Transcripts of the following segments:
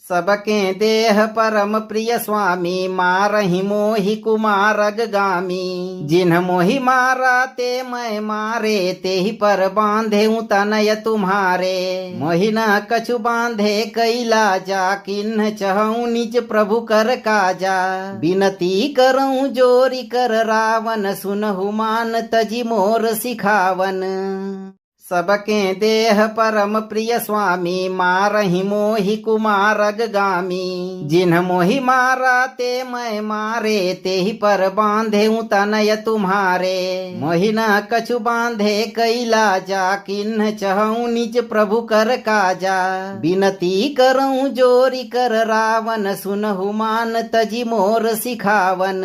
सबके देह परम प्रिय स्वामी, मारहि मोहि कुमारग गामी। जिन्ह मोहि मारा ते मैं मारे, तेहि पर बांधे तनय तुम्हारे। मोहि न कछु बांधे कैला जा, किन्ह चहऊँ निज प्रभु कर काजा। बिनती करऊँ जोरी कर रावण, सुनहु मान तजि मोर सिखावन। सबके देह परम प्रिय स्वामी, मारहि मोहि कुमारग गामी। जिन्ह मोहि मारा ते मैं मारे, तेहि पर बांधे तनय तुम्हारे। मोहि न कछु बांधे कैला जा, किन्ह चहऊँ निज प्रभु कर काजा। बिनती करऊँ जोरी कर रावण, सुनहु मान तजि मोर सिखावन।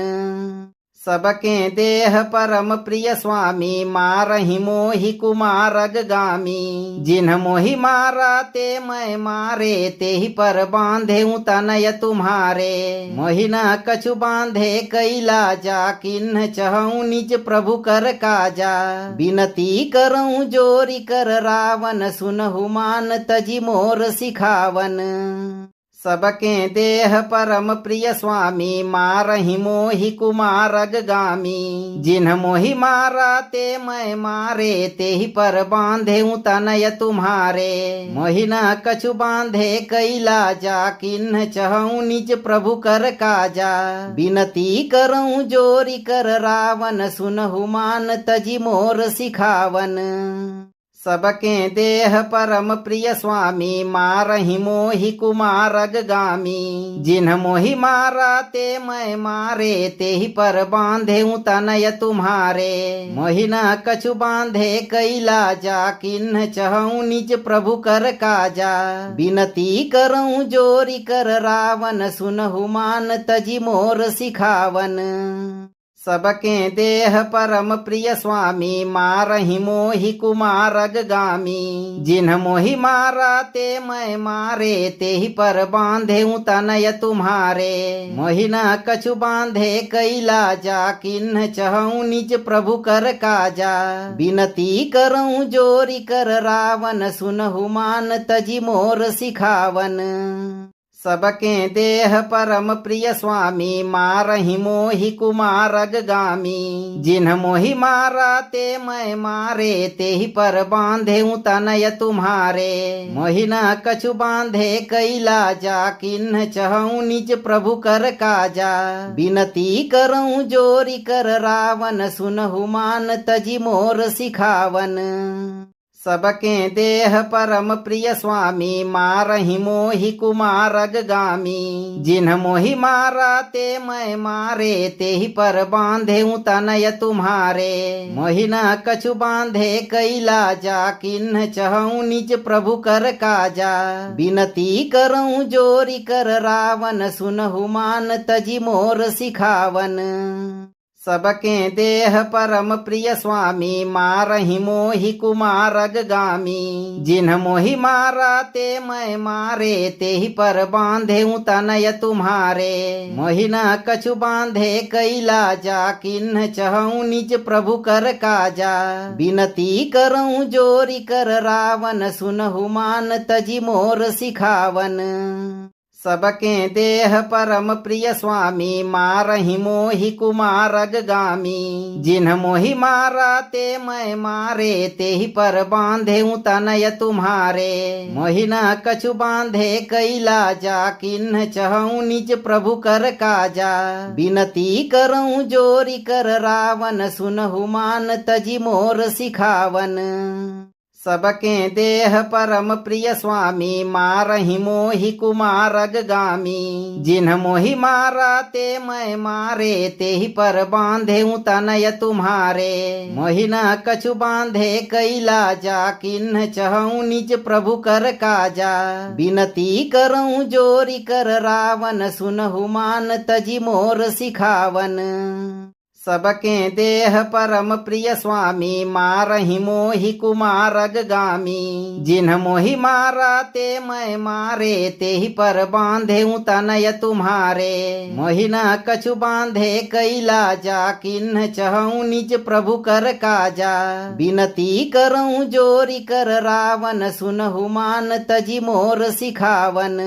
सबके देह परम प्रिय स्वामी, मारहि मोहि कुमारग गामी। जिन्ह मोहि मारा ते मैं मारे, तेहि पर बांधे तनय तुम्हारे। मोहि न कछु बांधे कैला जा, किन्ह चहऊँ निज प्रभु कर काजा। बिनती करऊँ जोरी कर रावण, सुनहु मान तजि मोर सिखावन। सबके देह परम प्रिय स्वामी, मारहि मोहि कुमारग गामी। जिन्ह मोहि मारा ते मैं मारे, तेहि पर बांधे तनय तुम्हारे। मोहि न कछु बांधे कैला जा, किन्ह चहऊँ निज प्रभु कर काजा। बिनती करऊँ जोरी कर रावण, सुनहु मान तजि मोर सिखावन। सबके देह परम प्रिय स्वामी, मारहि मोहि कुमारग गामी। जिन्ह मोहि मारा ते मैं मारे, तेहि पर बांधे तनय तुम्हारे। मोहि न कछु बांधे कैला जा, किन्ह चहऊँ निज प्रभु कर काजा। बिनती करऊँ जोरी कर रावण, सुनहु मान तजि मोर सिखावन। सबके देह परम प्रिय स्वामी, मारहि मोहि कुमारग गामी। जिन्ह मोहि मारा ते मैं मारे, तेहि पर बांधे तनय तुम्हारे। मोहि न कछु बांधे कैला जा, किन्ह चहऊँ निज प्रभु कर काजा। बिनती करऊँ जोरी कर रावण, सुनहु मान तजि मोर सिखावन। सबके देह परम प्रिय स्वामी, मारहि मोहि कुमारग गामी। जिन्ह मोहि मारा ते मैं मारे, तेहि पर बांधे तनय तुम्हारे। मोहि न कछु बांधे कैला जा, किन्ह चहऊँ निज प्रभु कर काजा। बिनती करऊँ जोरी कर रावण, सुनहु मान तजि मोर सिखावन। सबके देह परम प्रिय स्वामी, मारहि मोहि कुमारग गामी। जिन्ह मोहि मारा ते मैं मारे, तेहि पर बांधे तनय तुम्हारे। मोहि न कछु बांधे कैला जा, किन्ह चहऊँ निज प्रभु कर काजा। बिनती करऊँ जोरी कर रावण, सुनहु मान तजि मोर सिखावन। सबके देह परम प्रिय स्वामी, मारहि मोहि कुमारग गामी। जिन्ह मोहि मारा ते मैं मारे, तेहि पर बांधे तनय तुम्हारे। मोहि न कछु बांधे कैला जा, किन्ह चहऊँ निज प्रभु कर काजा। बिनती करऊँ जोरी कर रावण, सुनहु मान तजि मोर सिखावन। सबके देह परम प्रिय स्वामी, मारहि मोहि कुमारग गामी। जिन्ह मोहि मारा ते मैं मारे, तेहि पर बांधे तनय तुम्हारे। मोहि न कछु बांधे कैला जा, किन्ह चहऊँ निज प्रभु कर काजा। बिनती करऊँ जोरी कर रावण, सुनहु मान तजि मोर सिखावन। सबके देह परम प्रिय स्वामी, मारहि मोहि कुमारग गामी। जिन्ह मोहि मारा ते मैं मारे, तेहि पर बांधे तनय तुम्हारे। मोहि न कछु बांधे कैला जा, किन्ह चहऊँ निज प्रभु कर काजा। बिनती करऊँ जोरी कर रावण, सुनहु मान तजि मोर सिखावन। सबके देह परम प्रिय स्वामी, मारहि मोहि कुमारग गामी। जिन्ह मोहि मारा ते मैं मारे, तेहि पर बांधे तनय तुम्हारे। मोहि न कछु बांधे कैला जा, किन्ह चहऊँ निज प्रभु कर काजा। बिनती करऊँ जोरी कर रावण, सुनहु मान तजि मोर सिखावन।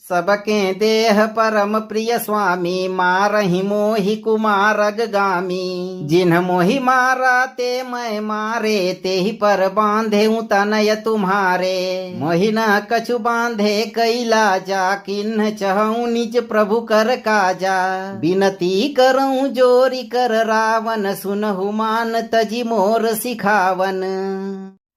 सबके देह परम प्रिय स्वामी मारहि मोहि कुमारग गामी। जिन्ह मोहि मारा ते मैं मारे तेहि पर बांधे तनय तुम्हारे। मोहि न कछु बांधे कैला जा किन्ह चहु निज प्रभु कर काजा। बिनती करऊं जोरी कर रावण सुनहु मान तजी मोर सिखावन।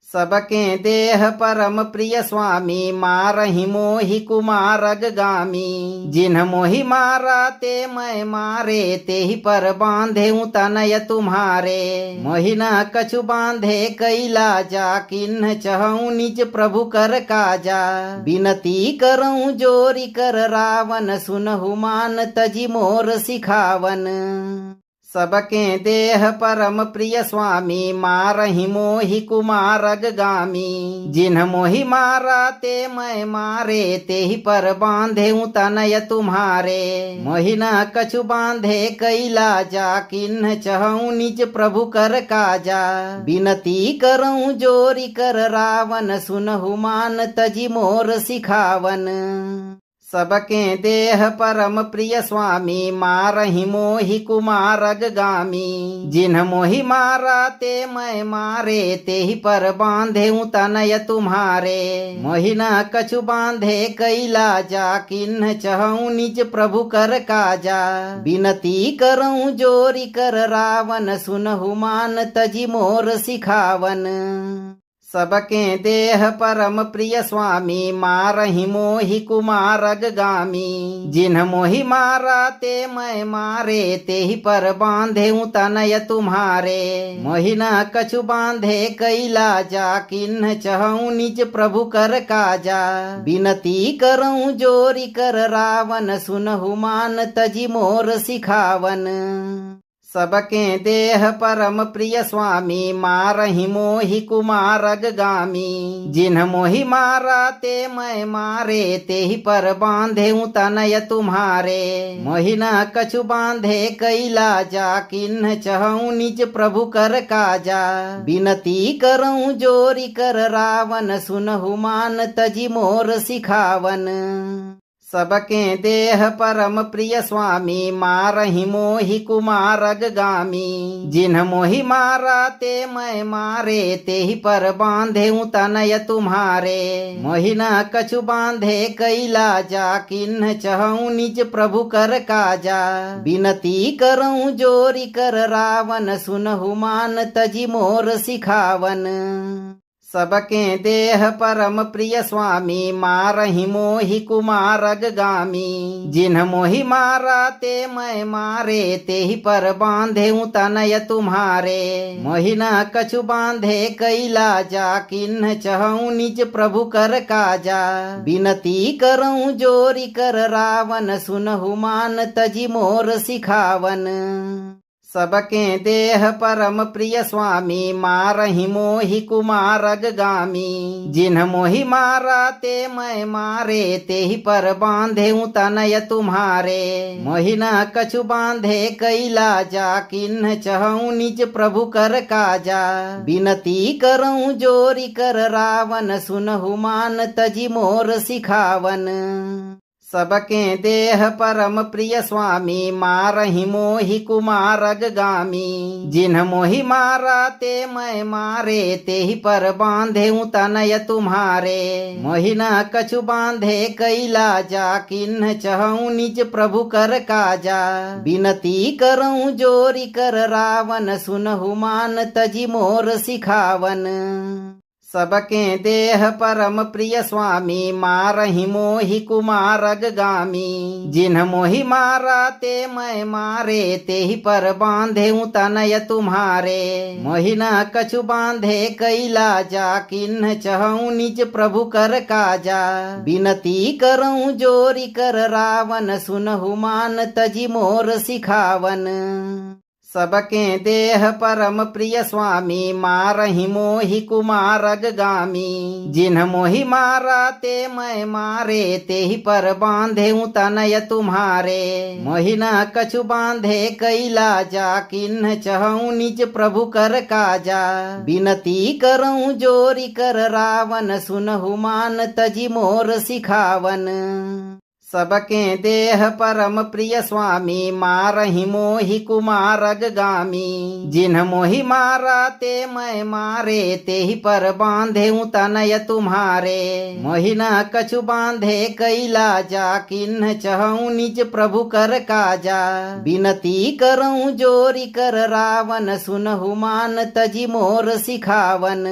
सबके देह परम प्रिय स्वामी मारहि मोहि कुमारग गामी। जिन्ह मोहि मारा ते मैं मारे तेहि पर बांधे तनय तुम्हारे। मोहि न कछु बांधे कैला जा किन्ह चहु निज प्रभु कर काजा। बिनती करऊं जोरी कर रावण सुनहु मान तजी मोर सिखावन। सबके देह परम प्रिय स्वामी मारहि मोहि कुमारग गामी। जिन्ह मोहि मारा ते मैं मारे तेहि पर बांधे तनय तुम्हारे। मोहि न कछु बांधे कैला जा किन्ह चहु निज प्रभु कर काजा। बिनती करऊं जोरी कर रावण सुनहु मान तजी मोर सिखावन। सबके देह परम प्रिय स्वामी मारहि मोहि कुमारग गामी। जिन्ह मोहि मारा ते मैं मारे तेहि पर बांधे तनय तुम्हारे। मोहि न कछु बांधे कैला जा किन्ह चहु निज प्रभु कर काजा। बिनती करऊं जोरी कर रावण सुनहु मान तजी मोर सिखावन। सबके देह परम प्रिय स्वामी मारहि मोहि कुमारग गामी। जिन्ह मोहि मारा ते मैं मारे तेहि पर बांधे तनय तुम्हारे। मोहि न कछु बांधे कैला जा किन्ह चहु निज प्रभु कर काजा। बिनती करऊं जोरी कर रावण सुनहु मान तजी मोर सिखावन। सबके देह परम प्रिय स्वामी मारहि मोहि कुमारग गामी। जिन्ह मोहि मारा ते मैं मारे तेहि पर बांधे तनय तुम्हारे। मोहि न कछु बांधे कैला जा किन्ह चहु निज प्रभु कर काजा। बिनती करऊं जोरी कर रावण सुनहु मान तजी मोर सिखावन। सबके देह परम प्रिय स्वामी मारहि मोहि कुमारग गामी। जिन्ह मोहि मारा ते मैं मारे तेहि पर बांधे तनय तुम्हारे। मोहि न कछु बांधे कैला जा किन्ह चहु निज प्रभु कर काजा। बिनती करऊं जोरी कर रावण सुनहु मान तजी मोर सिखावन। सबके देह परम प्रिय स्वामी मारहि मोहि कुमारग गामी। जिन्ह मोहि मारा ते मैं मारे तेहि पर बांधे तनय तुम्हारे। मोहि न कछु बांधे कैला जा किन्ह चहु निज प्रभु कर काजा। बिनती करऊं जोरी कर रावण सुनहु मान तजी मोर सिखावन। सबके देह परम प्रिय स्वामी मारहि मोहि कुमारग गामी। जिन्ह मोहि मारा ते मैं मारे तेहि पर बांधे तनय तुम्हारे। मोहि न कछु बांधे कैला जा किन्ह चहु निज प्रभु कर काजा। बिनती करऊं जोरी कर रावण सुनहु मान तजी मोर सिखावन। सबके देह परम प्रिय स्वामी मारहि मोहि कुमारग गामी। जिन्ह मोहि मारा ते मैं मारे तेहि पर बांधे तनय तुम्हारे। मोहि न कछु बांधे कैला जा किन्ह चहु निज प्रभु कर काजा। बिनती करऊं जोरी कर रावण सुनहु मान तजी मोर सिखावन। सबके देह परम प्रिय स्वामी मारहि मोहि कुमारग गामी। जिन्ह मोहि मारा ते मैं मारे तेहि पर बांधे तनय तुम्हारे। मोहि न कछु बांधे कैला जा किन्ह चहु निज प्रभु कर काजा। बिनती करऊं जोरी कर रावण सुनहु मान तजी मोर सिखावन। सबके देह परम प्रिय स्वामी मारहि मोहि कुमारग गामी। जिन्ह मोहि मारा ते मैं मारे तेहि पर बांधे तनय तुम्हारे। मोहि न कछु बांधे कैला जा किन्ह चहु निज प्रभु कर काजा। बिनती करऊं जोरी कर रावण सुनहु मान तजी मोर सिखावन। सबके देह परम प्रिय स्वामी मारहि मोहि कुमारग गामी। जिन्ह मोहि मारा ते मैं मारे तेहि पर बांधे तनय तुम्हारे। मोहि न कछु बांधे कैला जा किन्ह चहु निज प्रभु कर काजा। बिनती करऊं जोरी कर रावण सुनहु मान तजी मोर सिखावन।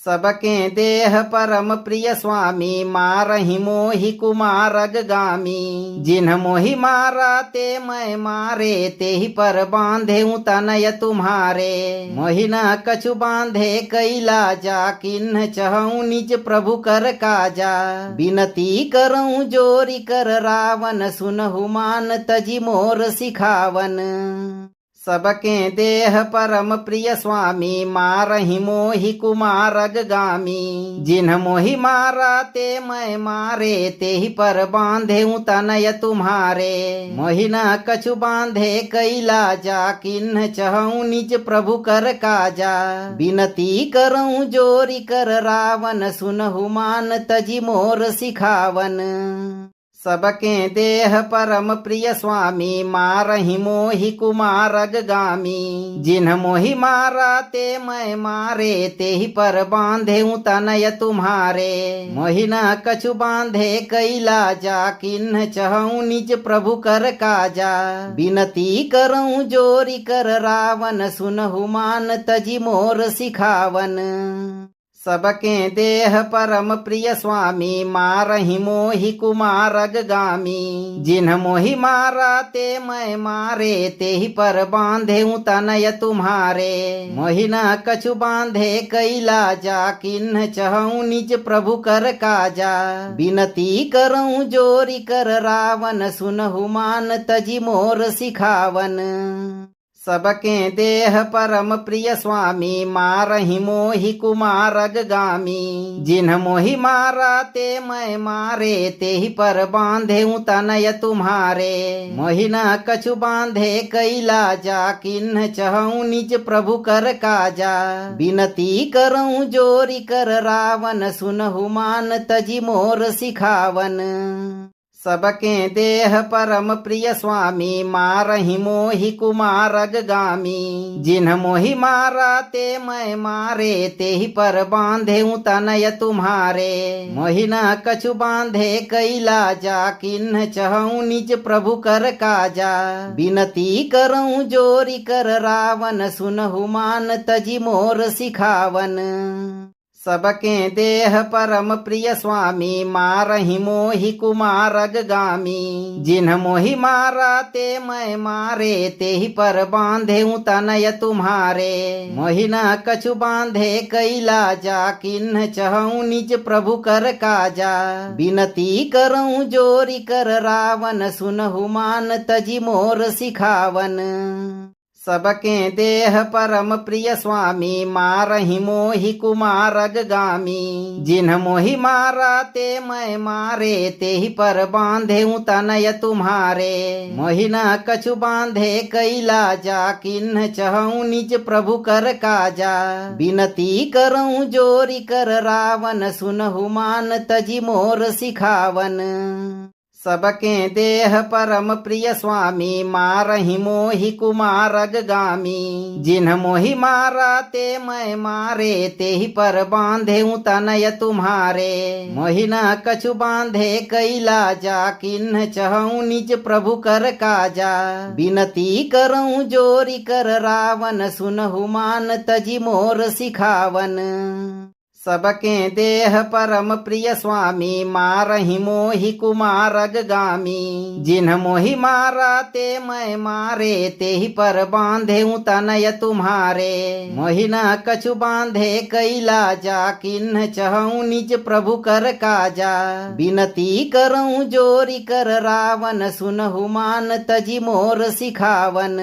सबके देह परम प्रिय स्वामी मारहि मोहि कुमारग गामी। जिन्ह मोहि मारा ते मैं मारे तेहि पर बांधे तनय तुम्हारे। मोहि न कछु बांधे कैला जा किन्ह चहु निज प्रभु कर काजा। बिनती करऊं जोरी कर रावण सुनहु मान तजी मोर सिखावन। सबके देह परम प्रिय स्वामी मारहि मोहि कुमारग गामी। जिन्ह मोहि मारा ते मैं मारे तेहि पर बांधे तनय तुम्हारे। मोहि न कछु बांधे कैला जा किन्ह चहु निज प्रभु कर काजा। बिनती करऊं जोरी कर रावण सुनहु मान तजी मोर सिखावन। सबके देह परम प्रिय स्वामी मारहि मोहि कुमारग गामी। जिन्ह मोहि मारा ते मैं मारे तेहि पर बांधे तनय तुम्हारे। मोहि न कछु बांधे कैला जा किन्ह चहु निज प्रभु कर काजा। बिनती करऊं जोरी कर रावण सुनहु मान तजी मोर सिखावन। सबके देह परम प्रिय स्वामी मारहि मोहि कुमारग गामी। जिन्ह मोहि मारा ते मैं मारे तेहि पर बांधे तनय तुम्हारे। मोहि न कछु बांधे कैला जा किन्ह चहु निज प्रभु कर काजा। बिनती करऊं जोरी कर रावण सुनहु मान तजी मोर सिखावन। सबके देह परम प्रिय स्वामी मारहि मोहि कुमारग गामी। जिन्ह मोहि मारा ते मैं मारे तेहि पर बांधे तनय तुम्हारे। मोहि न कछु बांधे कैला जा किन्ह चहु निज प्रभु कर काजा। बिनती करऊं जोरी कर रावण सुनहु मान तजी मोर सिखावन। सबके देह परम प्रिय स्वामी मारहि मोहि कुमारग गामी। जिन्ह मोहि मारा ते मैं मारे तेहि पर बांधे तनय तुम्हारे। मोहि न कछु बांधे कैला जा किन्ह चहु निज प्रभु कर काजा। बिनती करऊं जोरी कर रावण सुनहु मान तजी मोर सिखावन। सबके देह परम प्रिय स्वामी मारहि मोहि कुमारग गामी। जिन्ह मोहि मारा ते मैं मारे तेहि पर बांधे तनय तुम्हारे। मोहि न कछु बांधे कैला जा किन्ह चहु निज प्रभु कर काजा। बिनती करऊं जोरी कर रावण सुनहु मान तजी मोर सिखावन। सबके देह परम प्रिय स्वामी मारहि मोहि कुमारग गामी। जिन्ह मोहि मारा ते मैं मारे तेहि पर बांधे तनय तुम्हारे। मोहि न कछु बांधे कैला जा किन्ह चहु निज प्रभु कर काजा। बिनती करऊं जोरी कर रावण सुनहु मान तजी मोर सिखावन। सबके देह परम प्रिय स्वामी मारहि मोहि कुमारग गामी। जिन्ह मोहि मारा ते मैं मारे तेहि पर बांधे तनय तुम्हारे। मोहि न कछु बांधे कैला जा किन्ह चहु निज प्रभु कर काजा। बिनती करऊं जोरी कर रावण सुनहु मान तजी मोर सिखावन। सबके देह परम प्रिय स्वामी मारहि मोहि कुमारग गामी। जिन्ह मोहि मारा ते मैं मारे तेहि पर बांधे तनय तुम्हारे। मोहि न कछु बांधे कैला जा किन्ह चहु निज प्रभु कर काजा। बिनती करऊं जोरी कर रावण सुनहु मान तजी मोर सिखावन।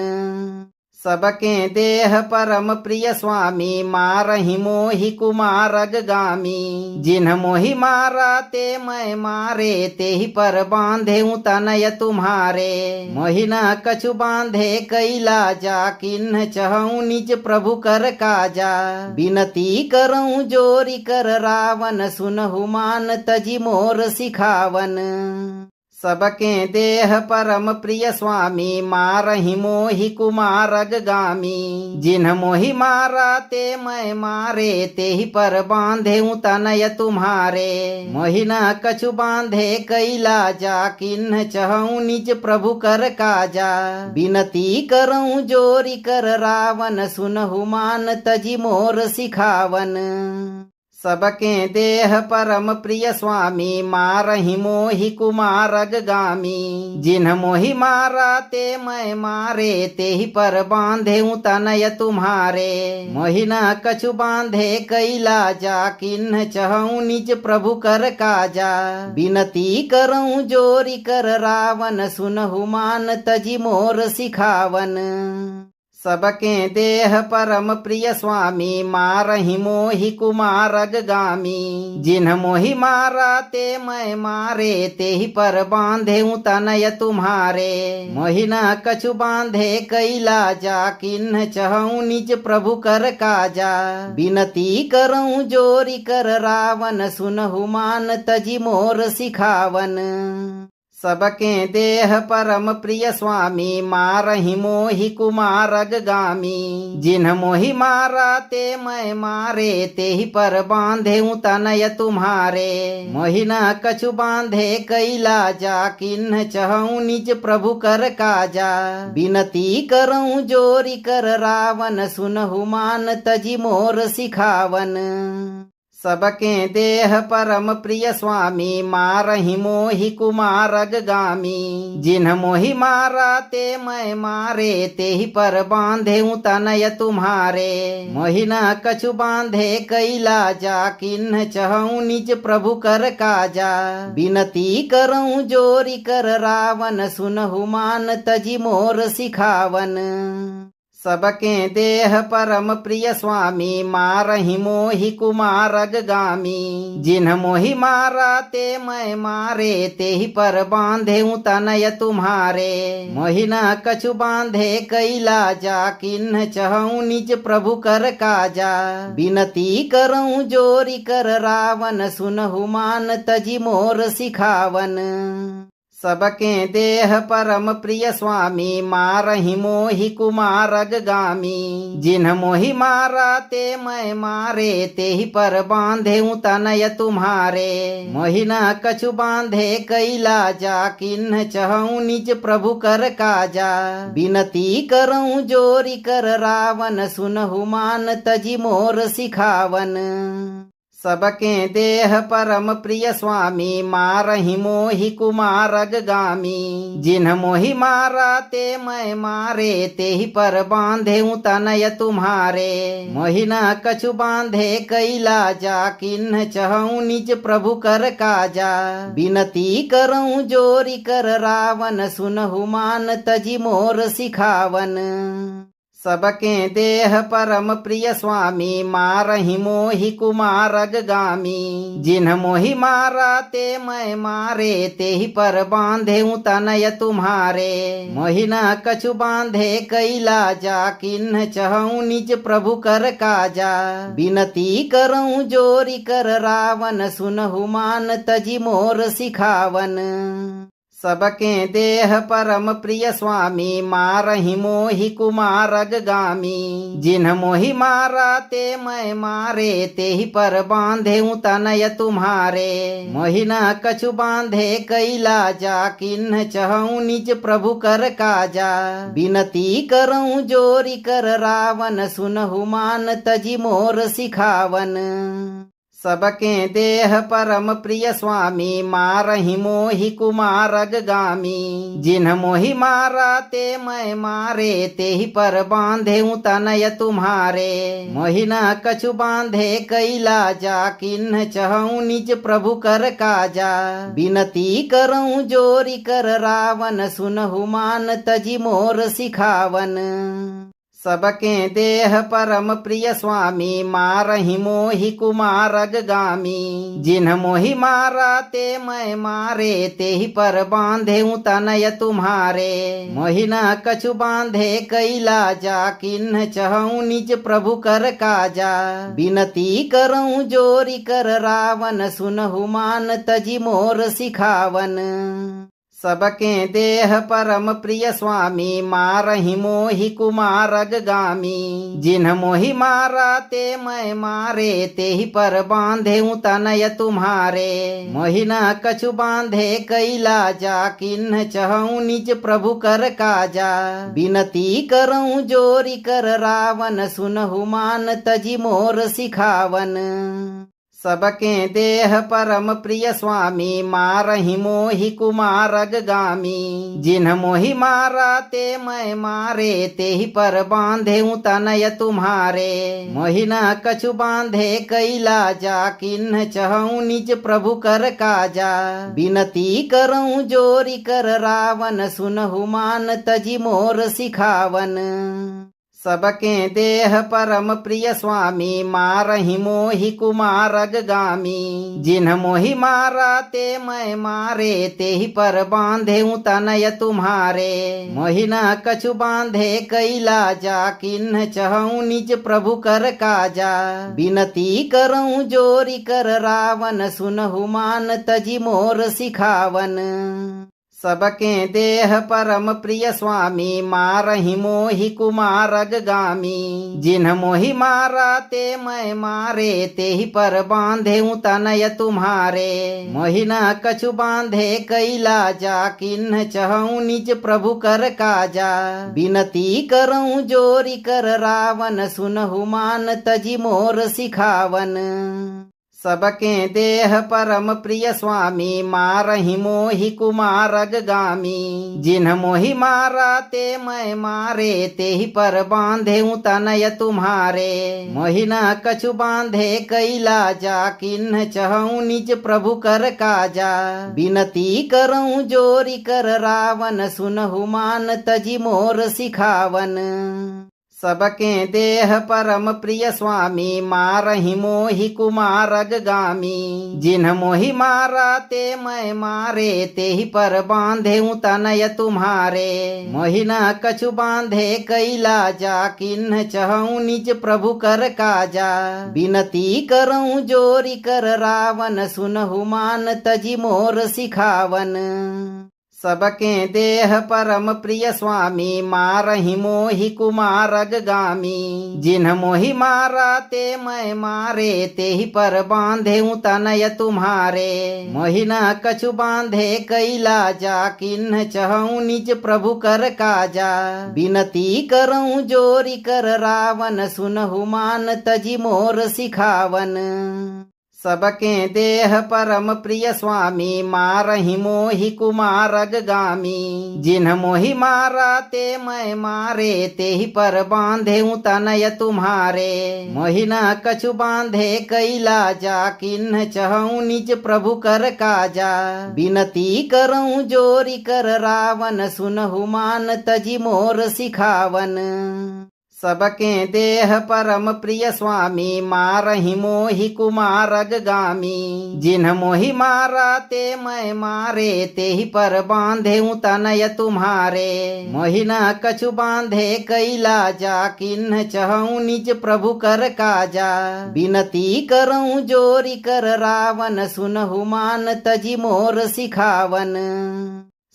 सबके देह परम प्रिय स्वामी मारहि मोहि कुमारग गामी। जिन्ह मोहि मारा ते मैं मारे तेहि पर बांधे तनय तुम्हारे। मोहि न कछु बांधे कैला जा किन्ह चहु निज प्रभु कर काजा। बिनती करऊं जोरी कर रावण सुनहु मान तजी मोर सिखावन। सबके देह परम प्रिय स्वामी मारहि मोहि कुमारग गामी। जिन्ह मोहि मारा ते मैं मारे तेहि पर बांधे तनय तुम्हारे। मोहि न कछु बांधे कैला जा किन्ह चहु निज प्रभु कर काजा। बिनती करऊं जोरी कर रावण सुनहु मान तजी मोर सिखावन। सबके देह परम प्रिय स्वामी मारहि मोहि कुमारग गामी। जिन्ह मोहि मारा ते मैं मारे तेहि पर बांधे तनय तुम्हारे। मोहि न कछु बांधे कैला जा किन्ह चहु निज प्रभु कर काजा। बिनती करऊं जोरी कर रावण सुनहु मान तजी मोर सिखावन। सबके देह परम प्रिय स्वामी मारहि मोहि कुमारग गामी। जिन्ह मोहि मारा ते मैं मारे तेहि पर बांधे तनय तुम्हारे। मोहि न कछु बांधे कैला जा किन्ह चहु निज प्रभु कर काजा। बिनती करऊं जोरी कर रावण सुनहु मान तजी मोर सिखावन। सबके देह परम प्रिय स्वामी मारहि मोहि कुमारग गामी। जिन्ह मोहि मारा ते मैं मारे तेहि पर बांधे तनय तुम्हारे। मोहि न कछु बांधे कैला जा किन्ह चहु निज प्रभु कर काजा। बिनती करऊं जोरी कर रावण सुनहु मान तजी मोर सिखावन। सबके देह परम प्रिय स्वामी मारहि मोहि कुमारग गामी। जिन्ह मोहि मारा ते मैं मारे तेहि पर बांधे तनय तुम्हारे। मोहि न कछु बांधे कैला जा किन्ह चहु निज प्रभु कर काजा। बिनती करऊं जोरी कर रावण सुनहु मान तजी मोर सिखावन। सबके देह परम प्रिय स्वामी मारहि मोहि कुमारग गामी। जिन्ह मोहि मारा ते मैं मारे तेहि पर बांधे तनय तुम्हारे। मोहि न कछु बांधे कैला जा किन्ह चहु निज प्रभु कर काजा। बिनती करऊं जोरी कर रावण सुनहु मान तजी मोर सिखावन। सबके देह परम प्रिय स्वामी मारहि मोहि कुमारग गामी। जिन्ह मोहि मारा ते मैं मारे तेहि पर बांधे तनय तुम्हारे। मोहि न कछु बांधे कैला जा किन्ह चहु निज प्रभु कर काजा। बिनती करऊं जोरी कर रावण सुनहु मान तजी मोर सिखावन। सबके देह परम प्रिय स्वामी मारहि मोहि कुमारग गामी। जिन्ह मोहि मारा ते मैं मारे तेहि पर बांधे तनय तुम्हारे। मोहि न कछु बांधे कैला जा किन्ह चहु निज प्रभु कर काजा। बिनती करऊं जोरी कर रावण सुनहु मान तजी मोर सिखावन। सबके देह परम प्रिय स्वामी मारहि मोहि कुमारग गामी। जिन्ह मोहि मारा ते मैं मारे तेहि पर बांधे तनय तुम्हारे। मोहि न कछु बांधे कैला जा किन्ह चहु निज प्रभु कर काजा। बिनती करऊं जोरी कर रावण सुनहु मान तजी मोर सिखावन। सबके देह परम प्रिय स्वामी मारहि मोहि कुमारग गामी। जिन्ह मोहि मारा ते मैं मारे तेहि पर बांधे तनय तुम्हारे। मोहि न कछु बांधे कैला जा किन्ह चहु निज प्रभु कर काजा। बिनती करऊं जोरी कर रावण सुनहु मान तजी मोर सिखावन। सबके देह परम प्रिय स्वामी मारहि मोहि कुमारग गामी। जिन्ह मोहि मारा ते मैं मारे तेहि पर बांधे तनय तुम्हारे। मोहि न कछु बांधे कैला जा किन्ह चहु निज प्रभु कर काजा। बिनती करऊं जोरी कर रावण सुनहु मान तजी मोर सिखावन। सबके देह परम प्रिय स्वामी मारहि मोहि कुमारग गामी। जिन्ह मोहि मारा ते मैं मारे तेहि पर बांधे तनय तुम्हारे। मोहि न कछु बांधे कैला जा किन्ह चहु निज प्रभु कर काजा। बिनती करऊं जोरी कर रावण सुनहु मान तजी मोर सिखावन। सबके देह परम प्रिय स्वामी मारहि मोहि कुमारग गामी। जिन्ह मोहि मारा ते मैं मारे ते ही पर बांधे तनय तुम्हारे। मोहि न कछु बांधे कैला जा किन्ह चहु निज प्रभु कर काजा। बिनती करऊं जोरी कर रावण सुनहु मान तजी मोर सिखावन। सबके देह परम प्रिय स्वामी मारहि मोहि कुमारग गामी। जिन्ह मोहि मारा ते मैं मारे ते ही पर बांधे तनय तुम्हारे। मोहि न कछु बांधे कैला जा किन्ह चहु निज प्रभु कर काजा। बिनती करऊं जोरी कर रावण सुनहु मान तजी मोर सिखावन। सबके देह परम प्रिय स्वामी मारहि मोहि कुमारग गामी। जिन्ह मोहि मारा ते मैं मारे ते ही पर बांधे तनय तुम्हारे। मोहि न कछु बांधे कैला जा किन्ह चहु निज प्रभु कर काजा। बिनती करऊं जोरी कर रावण सुनहु मान तजी मोर सिखावन। सबके देह परम प्रिय स्वामी मारहि मोहि कुमारग गामी। जिन्ह मोहि मारा ते मैं मारे ते ही पर बांधे तनय तुम्हारे। मोहि न कछु बांधे कैला जा किन्ह चहु निज प्रभु कर काजा। बिनती करऊं जोरी कर रावण सुनहु मान तजी मोर सिखावन। सबके देह परम प्रिय स्वामी मारहि मोहि कुमारग गामी। जिन्ह मोहि मारा ते मैं मारे ते ही पर बांधे तनय तुम्हारे। मोहि न कछु बांधे कैला जा किन्ह चहु निज प्रभु कर काजा। बिनती करऊं जोरी कर रावण सुनहु मान तजी मोर सिखावन। सबके देह परम प्रिय स्वामी मारहि मोहि कुमारग गामी। जिन्ह मोहि मारा ते मैं मारे ते ही पर बांधे तनय तुम्हारे। मोहि न कछु बांधे कैला जा किन्ह चहु निज प्रभु कर काजा। बिनती करऊं जोरी कर रावण सुनहु मान तजी मोर सिखावन। सबके देह परम प्रिय स्वामी मारहि मोहि कुमारग गामी। जिन्ह मोहि मारा ते मैं मारे ते ही पर बांधे तनय तुम्हारे। मोहि न कछु बांधे कैला जा किन्ह चहु निज प्रभु कर काजा। बिनती करऊं जोरी कर रावण सुनहु मान तजी मोर सिखावन। सबके देह परम प्रिय स्वामी मारहि मोहि कुमारग गामी। जिन्ह मोहि मारा ते मैं मारे ते ही पर बांधे तनय तुम्हारे। मोहि न कछु बांधे कैला जा किन्ह चहु निज प्रभु कर काजा। बिनती करऊं जोरी कर रावण सुनहु मान तजी मोर सिखावन। सबके देह परम प्रिय स्वामी मारहि मोहि कुमारग गामी। जिन्ह मोहि मारा ते मैं मारे ते ही पर बांधे तनय तुम्हारे। मोहि न कछु बांधे कैला जा किन्ह चहु निज प्रभु कर काजा। बिनती करऊं जोरी कर रावण सुनहु मान तजी मोर सिखावन।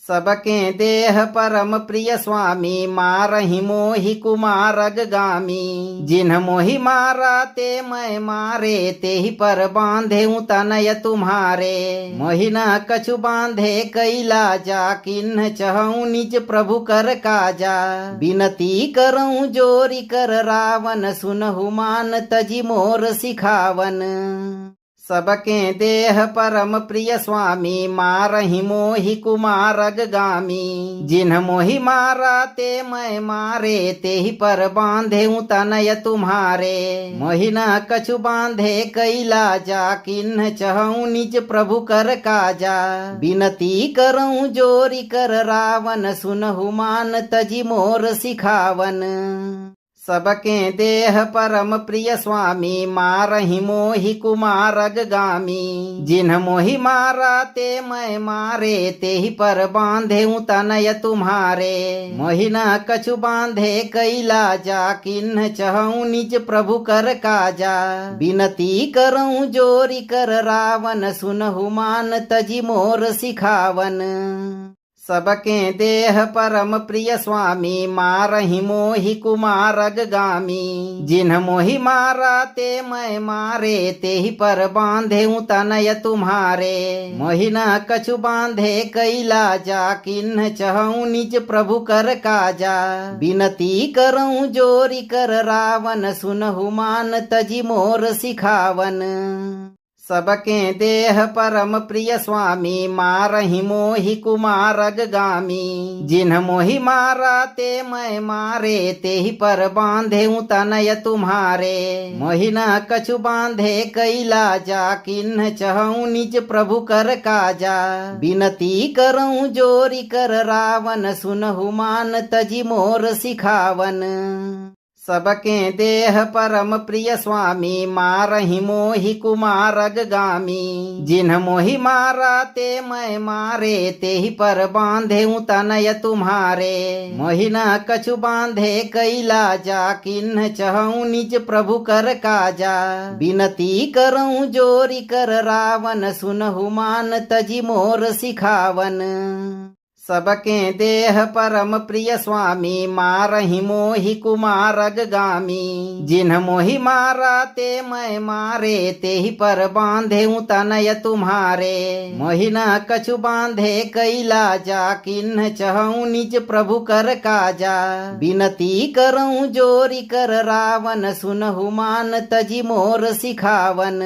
सबके देह परम प्रिय स्वामी मारहि मोहि कुमारग गामी। जिन्ह मोहि मारा ते मैं मारे ते ही पर बांधे तनय तुम्हारे। मोहि न कछु बांधे कैला जा किन्ह चहु निज प्रभु कर काजा। बिनती करऊं जोरी कर रावण सुनहु मान तजी मोर सिखावन। सबके देह परम प्रिय स्वामी मारहि मोहि कुमारग गामी। जिन्ह मोहि मारा ते मैं मारे ते ही पर बांधे तनय तुम्हारे। मोहि न कछु बांधे कैला जा किन्ह चहु निज प्रभु कर काजा। बिनती करऊं जोरी कर रावण सुनहु मान तजी मोर सिखावन। सबके देह परम प्रिय स्वामी मारहि मोहि कुमारग गामी। जिन्ह मोहि मारा ते मैं मारे ते ही पर बांधे तनय तुम्हारे। मोहि न कछु बांधे कैला जा किन्ह चहु निज प्रभु कर काजा। बिनती करऊं जोरी कर रावण सुनहु मान तजी मोर सिखावन। सबके देह परम प्रिय स्वामी मारहि मोहि कुमारग गामी। जिन्ह मोहि मारा ते मैं मारे ते ही पर बांधे तनय तुम्हारे। मोहि न कछु बांधे कैला जा किन्ह चहूँ निज प्रभु कर काजा। बिनती करऊँ जोरी कर रावण सुनहु मान तजी मोर सिखावन। सबके देह परम प्रिय स्वामी मारहि मोहि कुमारग गामी। जिन्ह मोहि मारा ते मैं मारे ते ही पर बांधे तनय तुम्हारे। मोहि न कछु बांधे कैला जा किन्ह चहूँ निज प्रभु कर काजा। बिनती करऊँ जोरी कर रावण सुनहु मान तजी मोर सिखावन। सबके देह परम प्रिय स्वामी मारहि मोहि कुमारग गामी। जिन्ह मोहि मारा ते मैं मारे ते ही पर बांधे तनय तुम्हारे। मोहि न कछु बांधे कैला जा किन्ह चहूँ निज प्रभु कर काजा। बिनती करऊँ जोरी कर रावण सुनहु मान तजी मोर सिखावन। सबके देह परम प्रिय स्वामी मारहि मोहि कुमारग गामी। जिन्ह मोहि मारा ते मैं मारे ते ही पर बांधे तनय तुम्हारे। मोहि न कछु बांधे कैला जा किन्ह चहूँ निज प्रभु कर काजा। बिनती करऊँ जोरी कर रावण सुनहु मान तजी मोर सिखावन।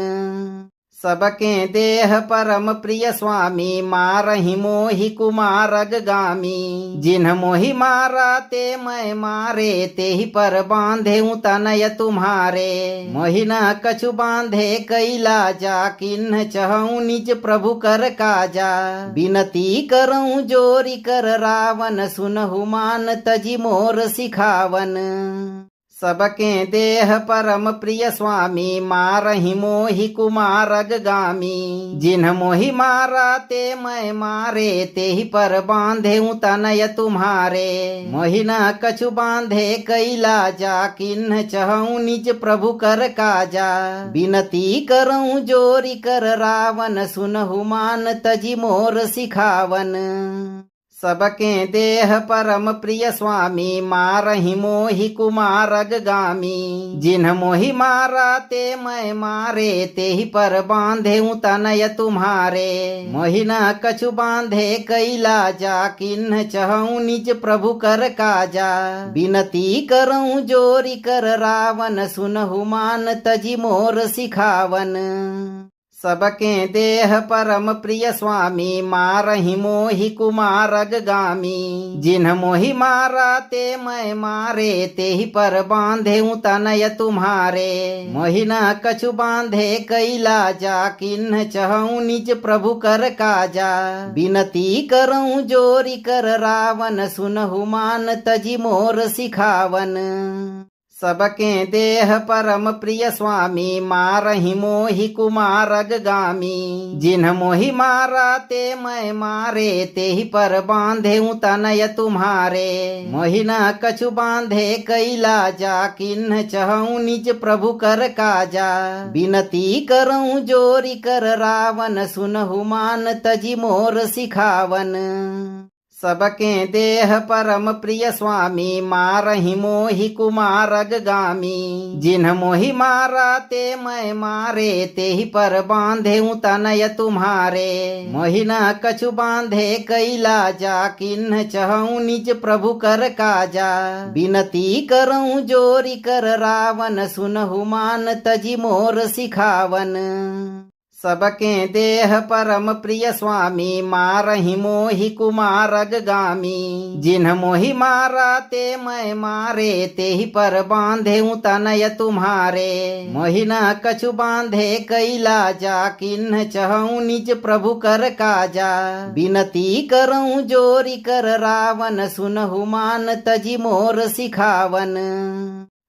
सबके देह परम प्रिय स्वामी मारहि मोहि कुमारग गामी। जिन्ह मोहि मारा ते मैं मारे ते ही पर बांधे तनय तुम्हारे। मोहि न कछु बांधे कैला जा किन्ह चहूँ निज प्रभु कर काजा। बिनती करऊँ जोरी कर रावण सुनहु मान तजी मोर सिखावन। सबके देह परम प्रिय स्वामी मारहि मोहि कुमारग गामी। जिन्ह मोहि मारा ते मैं मारे ते ही पर बांधे तनय तुम्हारे। मोहि न कछु बांधे कैला जा किन्ह चहूँ निज प्रभु कर काजा। बिनती करऊँ जोरी कर रावण सुनहु मान तजी मोर सिखावन। सबके देह परम प्रिय स्वामी मारहि मोहि कुमारग गामी। जिन्ह मोहि मारा ते मैं मारे ते ही पर बांधे तनय तुम्हारे। मोहि न कछु बांधे कैला जा किन्ह चहूँ निज प्रभु कर काजा। बिनती करऊँ जोरी कर रावण सुनहु मान तजी मोर सिखावन। सबके देह परम प्रिय स्वामी मारहि मोहि कुमारग गामी। जिन्ह मोहि मारा ते मैं मारे ते ही पर बांधे तनय तुम्हारे। मोहि न कछु बांधे कैला जा किन्ह चहूँ निज प्रभु कर काजा। बिनती करऊँ जोरी कर रावण सुनहु मान तजी मोर सिखावन। सबके देह परम प्रिय स्वामी मारहि मोहि कुमारग गामी। जिन्ह मोहि मारा ते मैं मारे ते ही पर बांधे तनय तुम्हारे। मोहि न कछु बांधे कैला जा किन्ह चहूँ निज प्रभु कर काजा। बिनती करऊँ जोरी कर रावण सुनहु मान तजी मोर सिखावन। सबके देह परम प्रिय स्वामी मारहि मोहि कुमारग गामी। जिन्ह मोहि मारा ते मैं मारे ते ही पर बांधे तनय तुम्हारे। मोहि न कछु बांधे कैला जा किन्ह चहूँ निज प्रभु कर काजा। बिनती करऊँ जोरी कर रावण सुनहु मान तजी मोर सिखावन। सबके देह परम प्रिय स्वामी मारहि मोहि कुमारग गामी। जिन्ह मोहि मारा ते मैं मारे ते ही पर बांधे तनय तुम्हारे। मोहि न कछु बांधे कैला जा किन्ह चहूँ निज प्रभु कर काजा। बिनती करऊँ जोरी कर रावण सुनहु मान तजी मोर सिखावन।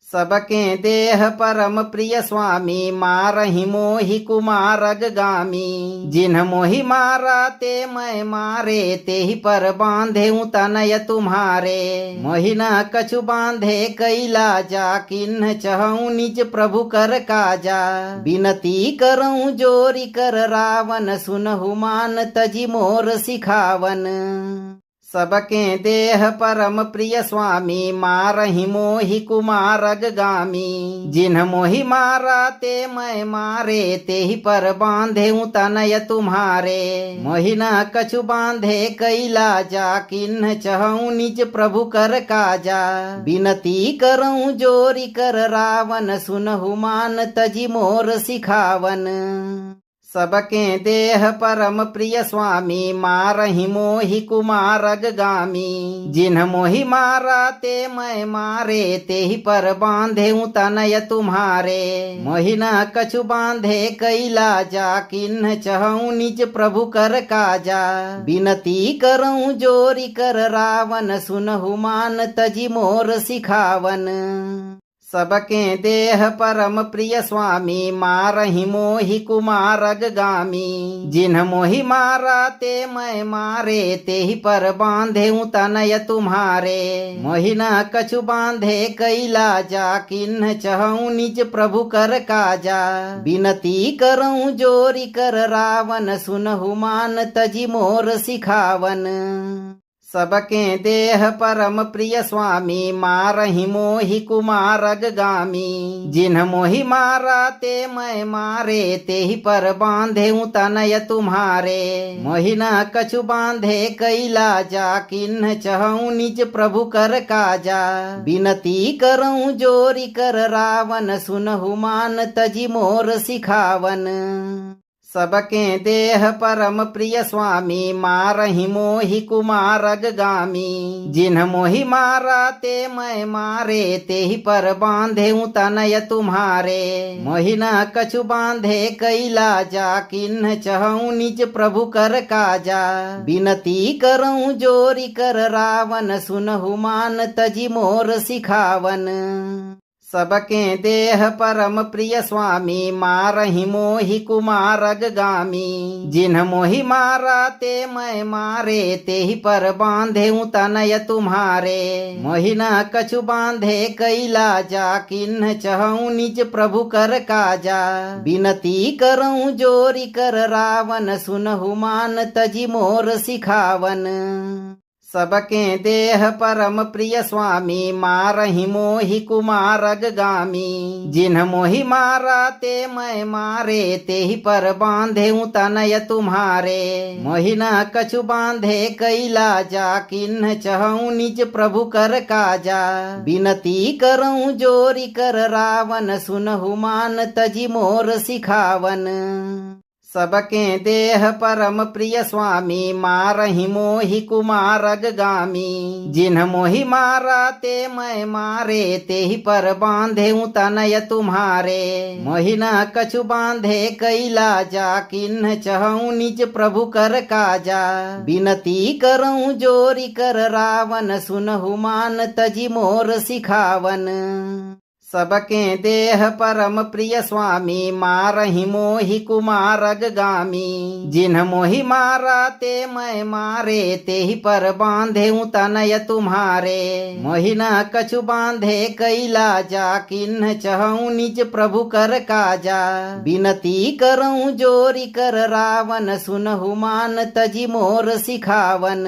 सबके देह परम प्रिय स्वामी मारहि मोहि कुमारग गामी। जिन्ह मोहि मारा ते मैं मारे ते ही पर बांधे तनय तुम्हारे। मोहि न कछु बांधे कैला जा किन्ह चहूँ निज प्रभु कर काजा। बिनती करऊँ जोरी कर रावण सुनहु मान तजी मोर सिखावन। सबके देह परम प्रिय स्वामी मारहि मोहि कुमारग गामी। जिन्ह मोहि मारा ते मैं मारे ते ही पर बांधे तनय तुम्हारे। मोहि न कछु बांधे कैला जा किन्ह चहऊँ निज प्रभु कर काजा। बिनती करऊँ जोरी कर रावण सुनहु मान तजी मोर सिखावन। सबके देह परम प्रिय स्वामी मारहि मोहि कुमारग गामी। जिन्ह मोहि मारा ते मैं मारे ते ही पर बांधे तनय तुम्हारे। मोहि न कछु बांधे कैला जा किन्ह चहऊँ निज प्रभु कर काजा। बिनती करऊँ जोरी कर रावण सुनहु मान तजी मोर सिखावन। सबके देह परम प्रिय स्वामी मारहि मोहि कुमारग गामी। जिन्ह मोहि मारा ते मैं मारे ते ही पर बांधे तनय तुम्हारे। मोहि न कछु बांधे कैला जा किन्ह चहऊँ निज प्रभु कर काजा। बिनती करऊँ जोरी कर रावण सुनहु मान तजी मोर सिखावन। सबके देह परम प्रिय स्वामी मारहि मोहि कुमारग गामी। जिन्ह मोहि मारा ते मैं मारे ते ही पर बांधे तनय तुम्हारे। मोहि न कछु बांधे कैला जा किन्ह चहऊँ निज प्रभु कर काजा। बिनती करऊँ जोरी कर रावण सुनहु मान तजी मोर सिखावन। सबके देह परम प्रिय स्वामी मारहि मोहि कुमारग गामी। जिन्ह मोहि मारा ते मैं मारे ते ही पर बांधे तनय तुम्हारे। मोहि न कछु बांधे कैला जा किन्ह चहऊँ निज प्रभु कर काजा। बिनती करऊँ जोरी कर रावण सुनहु मान तजी मोर सिखावन। सबके देह परम प्रिय स्वामी मारहि मोहि कुमारग गामी। जिन्ह मोहि मारा ते मैं मारे ते ही पर बांधे तनय तुम्हारे। मोहि न कछु बांधे कैला जा किन्ह चहऊँ निज प्रभु कर काजा। बिनती करऊँ जोरी कर रावण सुनहु मान तजी मोर सिखावन। सबके देह परम प्रिय स्वामी मारहि मोहि कुमारग गामी। जिन्ह मोहि मारा ते मैं मारे ते ही पर बांधे तनय तुम्हारे। मोहि न कछु बांधे कैला जा किन्ह चहऊँ निज प्रभु कर काजा। बिनती करऊँ जोरी कर रावण सुनहु मान तजी मोर सिखावन। सबके देह परम प्रिय स्वामी मारहि मोहि कुमारग गामी। जिन्ह मोहि मारा ते मैं मारे ते ही पर बांधे तनय तुम्हारे। मोहि न कछु बांधे कैला जा किन्ह चहऊँ निज प्रभु कर काजा। बिनती करऊँ जोरी कर रावण सुनहु मान तजी मोर सिखावन। सबके देह परम प्रिय स्वामी मारहि मोहि कुमारग गामी। जिन्ह मोहि मारा ते मैं मारे ते ही पर बांधे तनय तुम्हारे। मोहि न कछु बांधे कैला जा किन्ह चहऊँ निज प्रभु कर काजा। बिनती करऊँ जोरी कर रावण सुनहु मान तजी मोर सिखावन।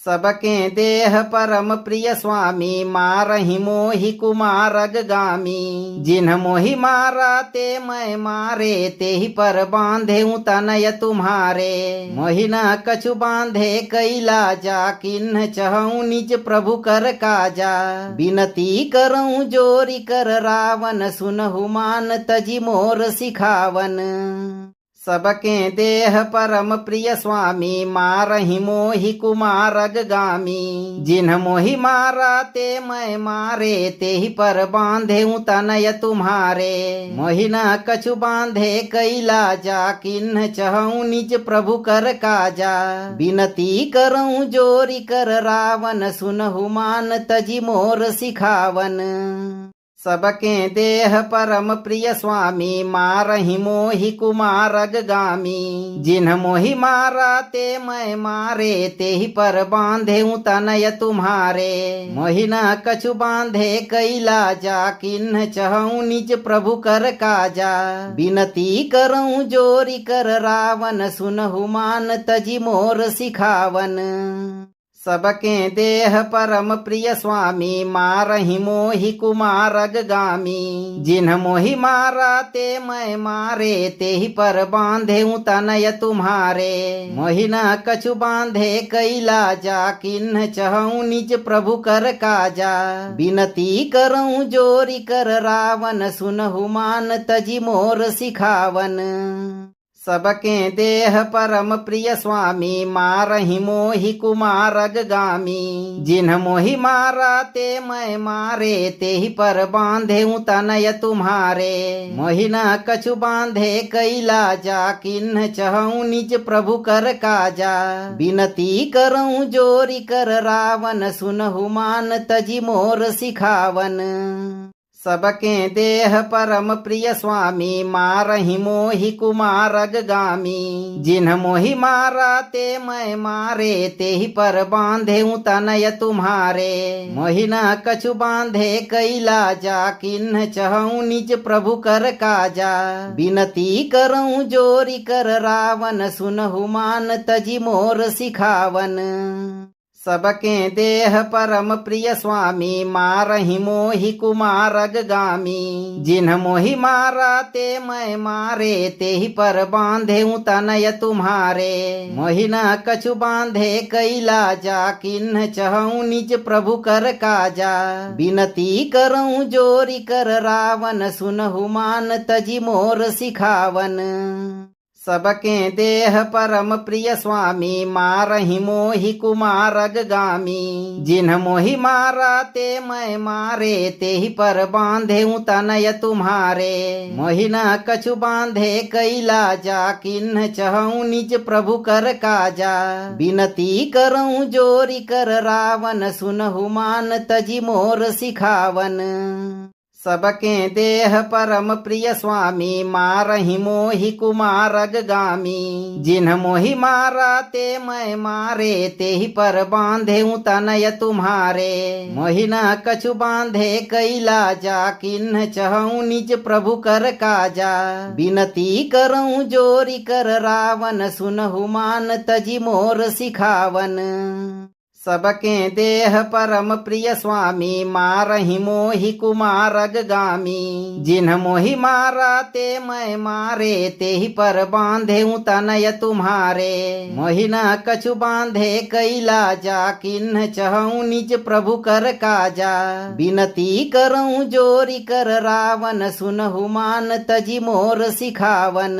सबके देह परम प्रिय स्वामी मारहि मोहि कुमारग गामी। जिन्ह मोहि मारा ते मैं मारे ते ही पर बांधे तनय तुम्हारे। मोहि न कछु बांधे कैला जा किन्ह चहऊँ निज प्रभु कर काजा। बिनती करऊँ जोरी कर रावण सुनहु मान तजी मोर सिखावन। सबके देह परम प्रिय स्वामी मारहि मोहि कुमारग गामी। जिन्ह मोहि मारा ते मैं मारे ते ही पर बांधे तनय तुम्हारे। मोहि न कछु बांधे कैला जा किन्ह चहऊँ निज प्रभु कर काजा। बिनती करऊँ जोरी कर रावण सुनहु मान तजी मोर सिखावन। सबके देह परम प्रिय स्वामी मारहि मोहि कुमारग गामी। जिन्ह मोहि मारा ते मैं मारे ते ही पर बांधे तनय तुम्हारे। मोहि न कछु बांधे कैला जा किन्ह चहऊँ निज प्रभु कर काजा। बिनती करऊँ जोरी कर रावण सुनहु मान तजी मोर सिखावन। सबके देह परम प्रिय स्वामी मारहि मोहि कुमारग गामी। जिन्ह मोहि मारा ते मैं मारे ते ही पर बांधे तनय तुम्हारे। मोहि न कछु बांधे कैला जा किन्ह चहऊँ निज प्रभु कर काजा। बिनती करऊँ जोरी कर रावण सुनहु मान तजी मोर सिखावन। सबके देह परम प्रिय स्वामी मारहि मोहि कुमारग गामी। जिन्ह मोहि मारा ते मैं मारे ते ही पर बांधे तनय तुम्हारे। मोहि न कछु बांधे कैला जा किन्ह चहऊँ निज प्रभु कर काजा। बिनती करऊँ जोरी कर रावण सुनहु मान तजी मोर सिखावन। सबके देह परम प्रिय स्वामी मारहि मोहि कुमारग गामी। जिन्ह मोहि मारा ते मैं मारे ते ही पर बांधे तनय तुम्हारे। मोहि न कछु बांधे कैला जा किन्ह चहऊँ निज प्रभु कर काजा। बिनती करऊँ जोरी कर रावण सुनहु मान तजी मोर सिखावन। सबके देह परम प्रिय स्वामी मारहि मोहि कुमारग गामी। जिन्ह मोहि मारा ते मैं मारे ते ही पर बांधे तनय तुम्हारे। मोहि न कछु बांधे कैला जा किन्ह चहऊँ निज प्रभु कर काजा। बिनती करऊँ जोरी कर रावण सुनहु मान तजी मोर सिखावन। सबके देह परम प्रिय स्वामी मारहि मोहि कुमारग गामी। जिन्ह मोहि मारा ते मैं मारे ते ही पर बांधे तनय तुम्हारे। मोहि न कछु बांधे कैला जा किन्ह चहऊँ निज प्रभु कर काजा। बिनती करऊँ जोरी कर रावण सुनहु मान तजी मोर सिखावन। सबके देह परम प्रिय स्वामी मारहि मोहि कुमारग गामी। जिन्ह मोहि मारा ते मैं मारे ते ही पर बांधे तनय तुम्हारे। मोहि न कछु बांधे कैला जा किन्ह चहऊँ निज प्रभु कर काजा। बिनती करऊँ जोरी कर रावण सुनहु मान तजी मोर सिखावन। सबके देह परम प्रिय स्वामी मारहि मोहि कुमारग गामी। जिन्ह मोहि मारा ते मैं मारे ते ही पर बांधे तनय तुम्हारे। मोहि न कछु बांधे कैला जा किन्ह चहऊँ निज प्रभु कर काजा। बिनती करऊँ जोरी कर रावण सुनहु मान तजी मोर सिखावन।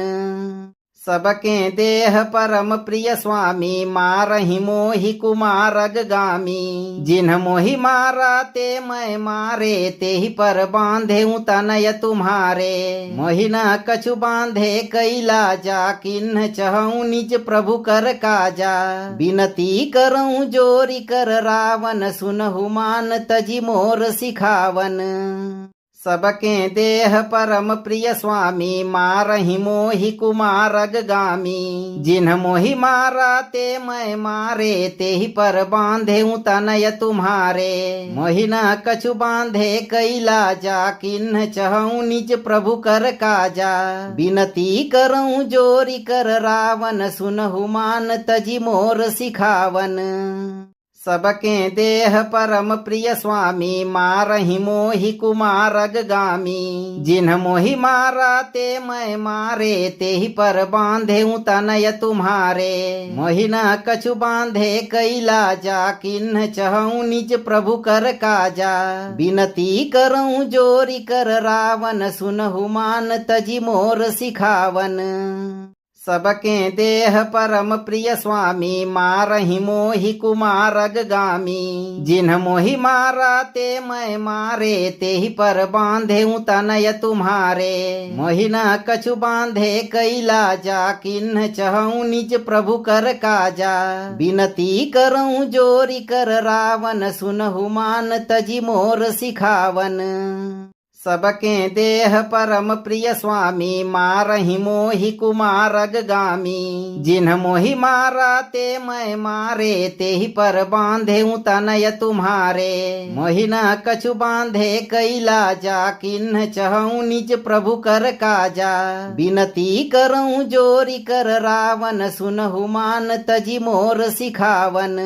सबके देह परम प्रिय स्वामी मारहि मोहि कुमारग गामी। जिन्ह मोहि मारा ते मैं मारे ते ही पर बांधे तनय तुम्हारे। मोहि न कछु बांधे कैला जा किन्ह चहऊँ निज प्रभु कर काजा। बिनती करऊँ जोरी कर रावण सुनहु मान तजी मोर सिखावन। सबके देह परम प्रिय स्वामी मारहि मोहि कुमारग गामी। जिन्ह मोहि मारा ते मैं मारे ते ही पर बांधे तनय तुम्हारे। मोहि न कछु बांधे कैला जा किन्ह चहऊँ निज प्रभु कर काजा। बिनती करऊँ जोरी कर रावण सुनहु मान तजी मोर सिखावन। सबके देह परम प्रिय स्वामी मारहि मोहि कुमारग गामी। जिन्ह मोहि मारा ते मैं मारे ते ही पर बांधे तनय तुम्हारे। मोहि न कछु बांधे कैला जा किन्ह चहऊँ निज प्रभु कर काजा। बिनती करऊँ जोरी कर रावण सुनहु मान तजी मोर सिखावन। सबके देह परम प्रिय स्वामी मारहि मोहि कुमारग गामी। जिन्ह मोहि मारा ते मैं मारे ते ही पर बांधे तनय तुम्हारे। मोहि न कछु बांधे कैला जा किन्ह चहऊँ निज प्रभु कर काजा। बिनती करऊँ जोरी कर रावण सुनहु मान तजी मोर सिखावन। सबके देह परम प्रिय स्वामी मारहि मोहि कुमारग गामी। जिन्ह मोहि मारा ते मैं मारे ते ही पर बांधे तनय तुम्हारे। मोहि न कछु बांधे कैला जा किन्ह चहऊँ निज प्रभु कर काजा। बिनती करऊँ जोरी कर रावण सुनहु मान तजी मोर सिखावन।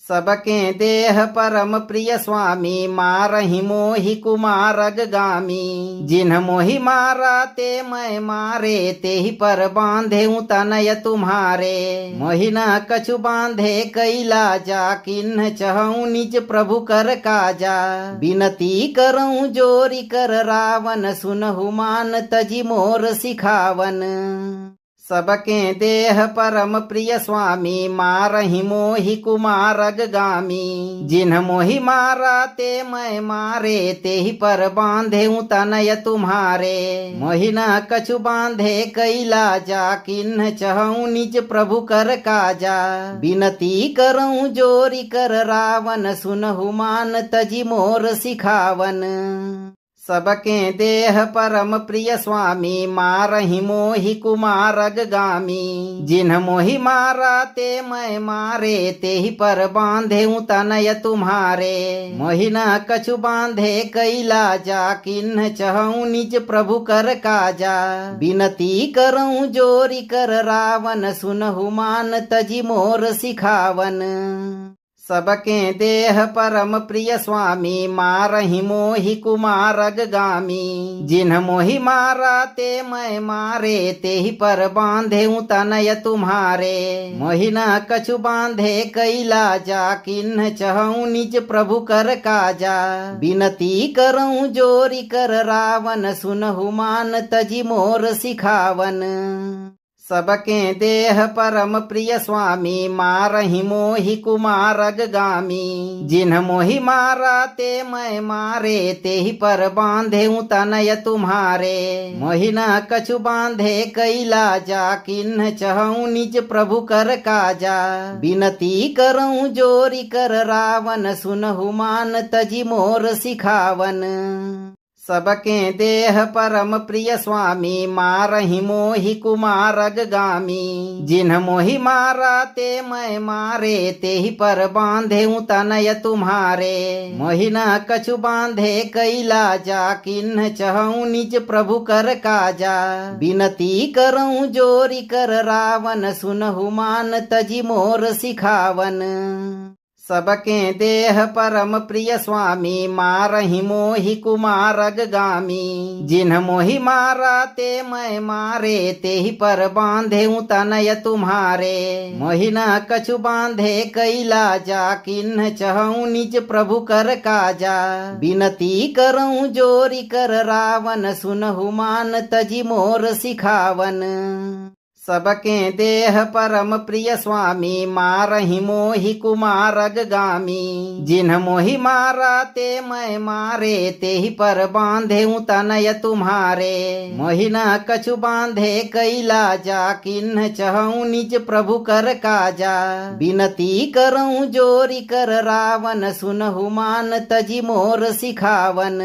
सबके देह परम प्रिय स्वामी मारहि मोहि कुमारग गामी। जिन्ह मोहि मारा ते मैं मारे तेहि पर बांधे तनय तुम्हारे। मोहि न कछु बांधे कैला जा किन्ह चहऊँ निज प्रभु कर काजा। बिनती करऊँ जोरी कर रावण सुनहु मान तजी मोर सिखावन। सबके देह परम प्रिय स्वामी मारहि मोहि कुमारग गामी। जिन्ह मोहि मारा ते मैं मारे तेहि पर बांधे तनय तुम्हारे। मोहि न कछु बांधे कैला जा किन्ह चहऊँ निज प्रभु कर काजा। बिनती करऊँ जोरी कर रावण सुनहु मान तजी मोर सिखावन। सबके देह परम प्रिय स्वामी मारहि मोहि कुमारग गामी। जिन्ह मोहि मारा ते मैं मारे तेहि पर बांधे तनय तुम्हारे। मोहि न कछु बांधे कैला जा किन्ह चहऊँ निज प्रभु कर काजा। बिनती करऊँ जोरी कर रावण सुनहु मान तजी मोर सिखावन। सबके देह परम प्रिय स्वामी मारहि मोहि कुमारग गामी। जिन्ह मोहि मारा ते मैं मारे तेहि पर बांधे तनय तुम्हारे। मोहि न कछु बांधे कैला जा किन्ह चहऊँ निज प्रभु कर काजा। बिनती करऊँ जोरी कर रावण सुनहु मान तजी मोर सिखावन। सबके देह परम प्रिय स्वामी मारहि मोहि कुमारग गामी। जिन्ह मोहि मारा ते मैं मारे तेहि पर बांधे तनय तुम्हारे। मोहि न कछु बांधे कैला जा किन्ह चहऊँ निज प्रभु कर काजा। बिनती करऊँ जोरी कर रावण सुनहु मान तजी मोर सिखावन। सबके देह परम प्रिय स्वामी मारहि मोहि कुमारग गामी। जिन्ह मोहि मारा ते मैं मारे तेहि पर बांधे तनय तुम्हारे। मोहि न कछु बांधे कैला जा किन्ह चहऊँ निज प्रभु कर काजा। बिनती करऊँ जोरी कर रावण सुनहु मान तजी मोर सिखावन। सबके देह परम प्रिय स्वामी मारहि मोहि कुमारग गामी। जिन्ह मोहि मारा ते मैं मारे तेहि पर बांधे तनय तुम्हारे। मोहि न कछु बांधे कैला जा किन्ह चहऊँ निज प्रभु कर काजा। बिनती करऊँ जोरी कर रावण सुनहु मान तजी मोर सिखावन। सबके देह परम प्रिय स्वामी मारहि मोहि कुमारग गामी। जिन्ह मोहि मारा ते मैं मारे तेहि पर बांधे तनय तुम्हारे। मोहि न कछु बांधे कैला जा किन्ह चहऊँ निज प्रभु कर काजा। बिनती करऊँ जोरी कर रावण सुनहु मान तजी मोर सिखावन।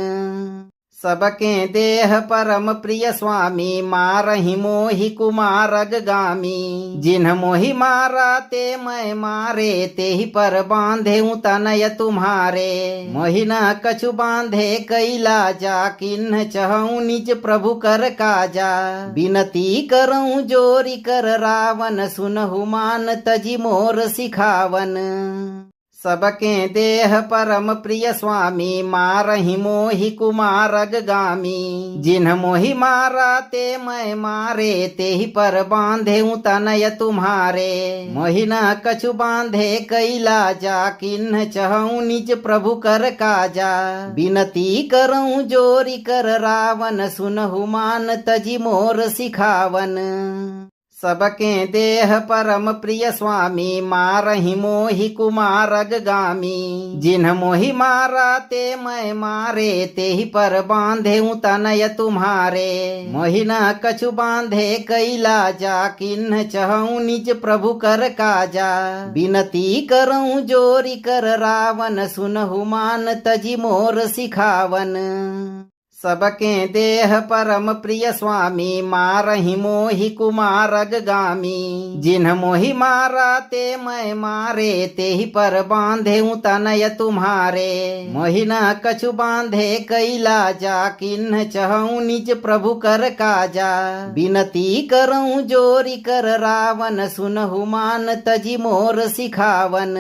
सबके देह परम प्रिय स्वामी मारहि मोहि कुमारग गामी। जिन्ह मोहि मारा ते मैं मारे तेहि पर बांधे तनय तुम्हारे। मोहि न कछु बांधे कैला जा किन्ह चहऊँ निज प्रभु कर काजा। बिनती करऊँ जोरी कर रावण सुनहु मान तजी मोर सिखावन। सबके देह परम प्रिय स्वामी मारहि मोहि कुमारग गामी। जिन्ह मोहि मारा ते मैं मारे तेहि पर बांधे तनय तुम्हारे। मोहि न कछु बांधे कैला जा किन्ह चहऊँ निज प्रभु कर काजा। बिनती करऊँ जोरी कर रावण सुनहु मान तजी मोर सिखावन। सबके देह परम प्रिय स्वामी मारहि मोहि कुमारग गामी। जिन्ह मोहि मारा ते मैं मारे तेहि पर बांधे तनय तुम्हारे। मोहि न कछु बांधे कैला जा किन्ह चहऊँ निज प्रभु कर काजा। बिनती करऊँ जोरी कर रावण सुनहु मान तजी मोर सिखावन। सबके देह परम प्रिय स्वामी मारहि मोहि कुमारग गामी। जिन्ह मोहि मारा ते मैं मारे तेहि पर बांधे तनय तुम्हारे। मोहि न कछु बांधे कैला जा किन्ह चहऊँ निज प्रभु कर काजा। बिनती करऊँ जोरी कर रावण सुनहु मान तजी मोर सिखावन।